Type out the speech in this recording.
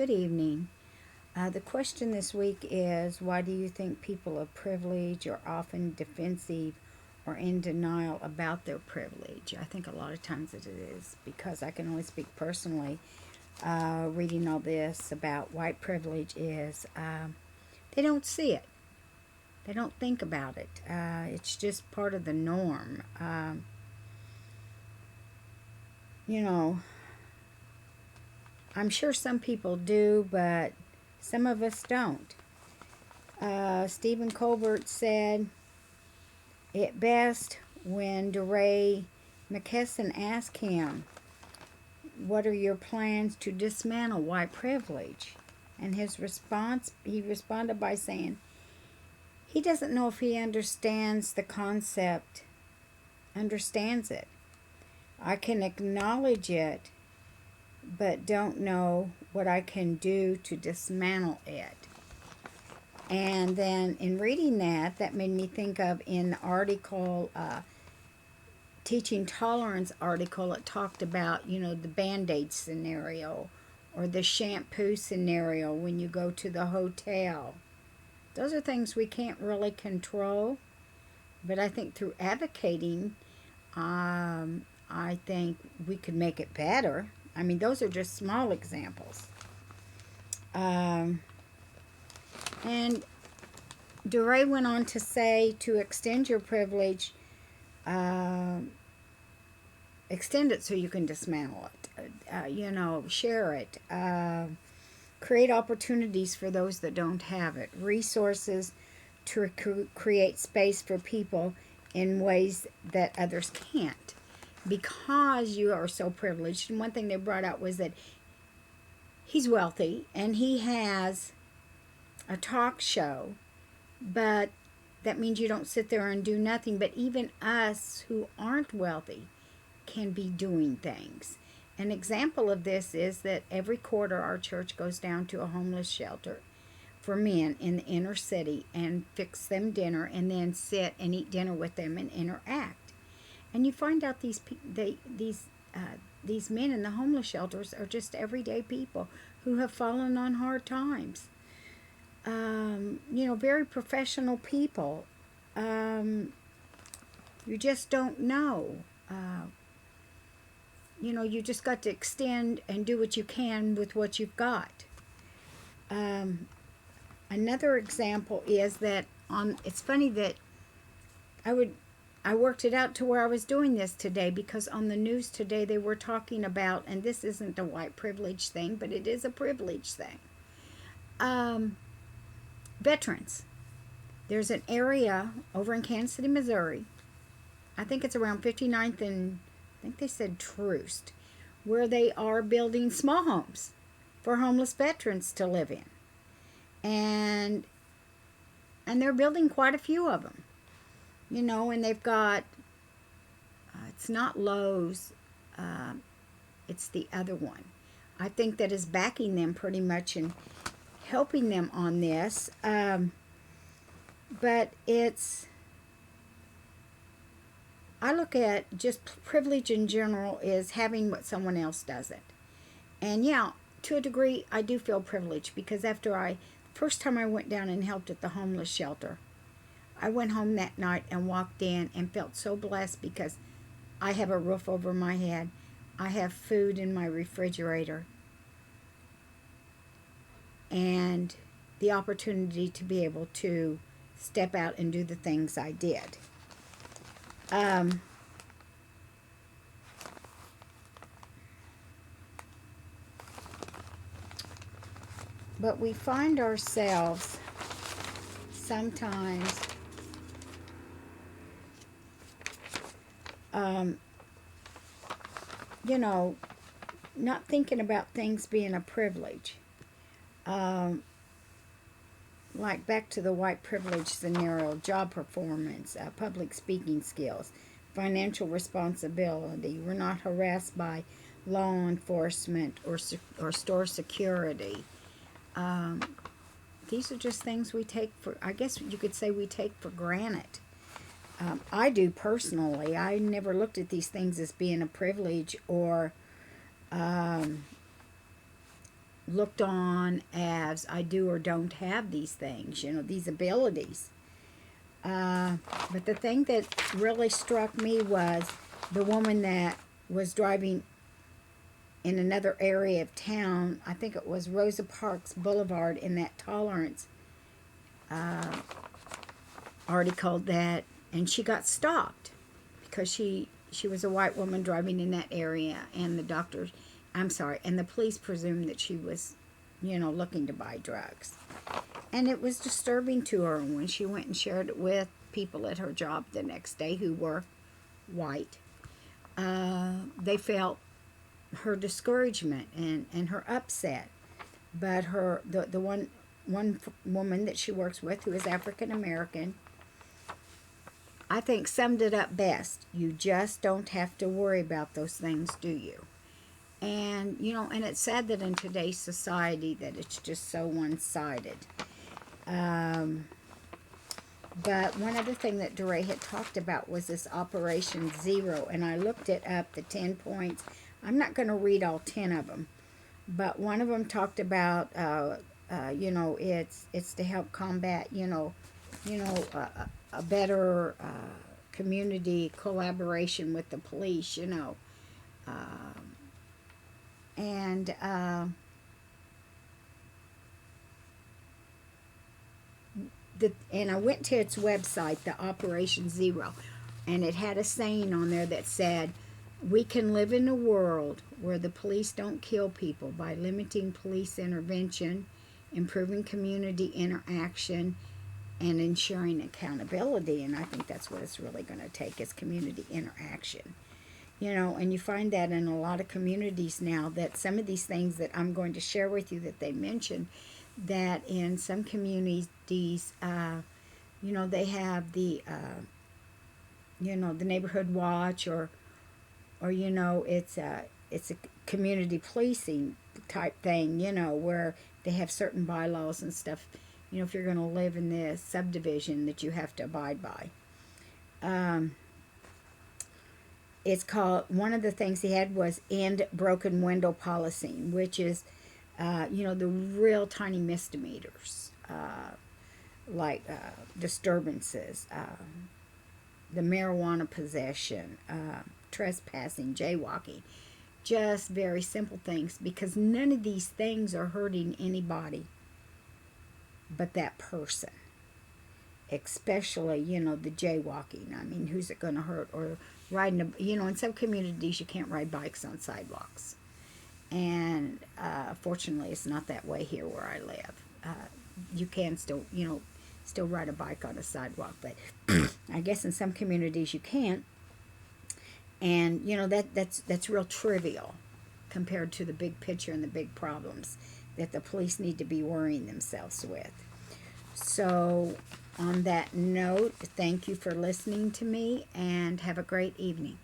Good evening. The question this week is, why do you think people of privilege are often defensive or in denial about their privilege? I think a lot of times it is because I can only speak personally. Reading all this about white privilege is they don't see it. They don't think about it. It's just part of the norm. You know, I'm sure some people do, but some of us don't. Stephen Colbert said it best when DeRay McKesson asked him, "What are your plans to dismantle white privilege?" And his response, he responded by saying, he doesn't know if he understands the concept, understands it. I can acknowledge it, but don't know what I can do to dismantle it. And then in reading that made me think of in the article, Teaching Tolerance article, it talked about, the Band-Aid scenario or the shampoo scenario when you go to the hotel. Those are things we can't really control, but I think through advocating, I think we could make it better. I mean, those are just small examples. And DeRay went on to say to extend your privilege, extend it so you can dismantle it, share it, create opportunities for those that don't have it, resources to create space for people in ways that others can't because you are so privileged. And one thing they brought out was that he's wealthy and he has a talk show, but that means you don't sit there and do nothing. But even us who aren't wealthy can be doing things. An example of this is that every quarter our church goes down to a homeless shelter for men in the inner city and fix them dinner and then sit and eat dinner with them and interact. And you find out these men in the homeless shelters are just everyday people who have fallen on hard times. Very professional people. You just don't know. You just got to extend and do what you can with what you've got. Another example is that it's funny that I worked it out to where I was doing this today because on the news today they were talking about, and this isn't a white privilege thing, but it is a privilege thing. Veterans. There's an area over in Kansas City, Missouri. I think it's around 59th and I think they said Troost, where they are building small homes for homeless veterans to live in. And they're building quite a few of them. And they've got, it's not Lowe's, it's the other one. I think that is backing them pretty much and helping them on this. But I look at just privilege in general is having what someone else doesn't. And yeah, to a degree, I do feel privileged because first time I went down and helped at the homeless shelter, I went home that night and walked in and felt so blessed because I have a roof over my head. I have food in my refrigerator. And the opportunity to be able to step out and do the things I did. But we find ourselves sometimes not thinking about things being a privilege. Like back to the white privilege scenario, job performance, public speaking skills, financial responsibility. We're not harassed by law enforcement or store security. These are just things we take for, I guess you could say we take for granted. I do personally. I never looked at these things as being a privilege or looked on as I do or don't have these things, these abilities. But the thing that really struck me was the woman that was driving in another area of town. I think it was Rosa Parks Boulevard in that Tolerance article, that, and she got stopped because she was a white woman driving in that area, and and the police presumed that she was, looking to buy drugs. And it was disturbing to her when she went and shared it with people at her job the next day who were white. They felt her discouragement and her upset. But the one woman that she works with, who is African American, I think summed it up best. You just don't have to worry about those things, do you? And, and it's sad that in today's society that it's just so one-sided. But one other thing that DeRay had talked about was this Operation Zero, and I looked it up, the 10 points. I'm not going to read all 10 of them, but one of them talked about, it's to help combat, a better community collaboration with the police, and and I went to its website, the Operation Zero, and it had a saying on there that said, "We can live in a world where the police don't kill people by limiting police intervention, improving community interaction, and ensuring accountability." And I think that's what it's really going to take, is community interaction. And you find that in a lot of communities now, that some of these things that I'm going to share with you that they mentioned, that in some communities, they have the, the neighborhood watch, or it's a community policing type thing, where they have certain bylaws and stuff, if you're going to live in this subdivision, that you have to abide by. It's called, one of the things he had was end broken window policing, which is, the real tiny misdemeanors, like disturbances, the marijuana possession, trespassing, jaywalking, just very simple things, because none of these things are hurting anybody but that person. Especially, the jaywalking. I mean, who's it going to hurt? Or riding, in some communities you can't ride bikes on sidewalks. And fortunately, it's not that way here where I live. You can still, still ride a bike on a sidewalk, but I guess in some communities you can't. And, that's real trivial compared to the big picture and the big problems that the police need to be worrying themselves with. So, on that note, thank you for listening to me, and have a great evening.